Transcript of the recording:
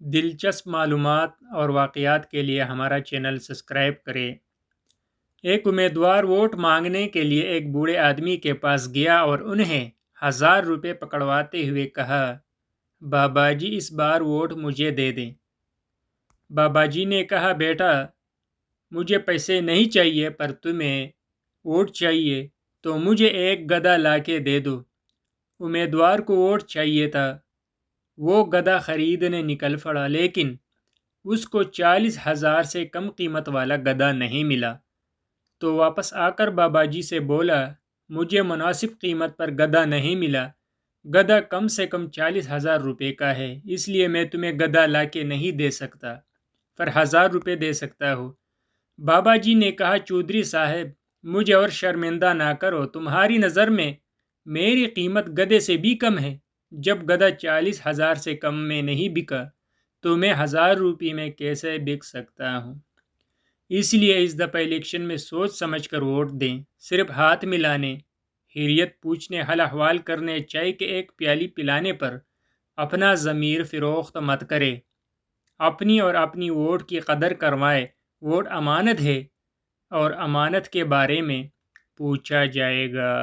دلچسپ معلومات اور واقعات کے لیے ہمارا چینل سبسکرائب کریں۔ ایک امیدوار ووٹ مانگنے کے لیے ایک بوڑھے آدمی کے پاس گیا اور انہیں 1000 روپے پکڑواتے ہوئے کہا، بابا جی اس بار ووٹ مجھے دے دیں۔ بابا جی نے کہا، بیٹا مجھے پیسے نہیں چاہیے پر تمہیں ووٹ چاہیے تو مجھے ایک گدھا لا کے دے دو۔ امیدوار کو ووٹ چاہیے تھا، وہ گدھا خریدنے نکل پڑا لیکن اس کو 40,000 سے کم قیمت والا گدھا نہیں ملا، تو واپس آ کر بابا جی سے بولا، مجھے مناسب قیمت پر گدھا نہیں ملا، گدھا کم سے کم 40,000 روپے کا ہے، اس لیے میں تمہیں گدھا لا کے نہیں دے سکتا، پر 1000 روپے دے سکتا ہوں۔ بابا جی نے کہا، چودھری صاحب مجھے اور شرمندہ نہ کرو، تمہاری نظر میں میری قیمت گدھے سے بھی کم ہے، جب گدھا 40,000 سے کم میں نہیں بکا تو میں 1000 روپے میں کیسے بک سکتا ہوں؟ اس لیے اس دفعہ الیکشن میں سوچ سمجھ کر ووٹ دیں، صرف ہاتھ ملانے، خیریت پوچھنے، حال احوال کرنے، چائے کے ایک پیالی پلانے پر اپنا ضمیر فروخت مت کرے، اپنی اور اپنی ووٹ کی قدر کروائے، ووٹ امانت ہے اور امانت کے بارے میں پوچھا جائے گا۔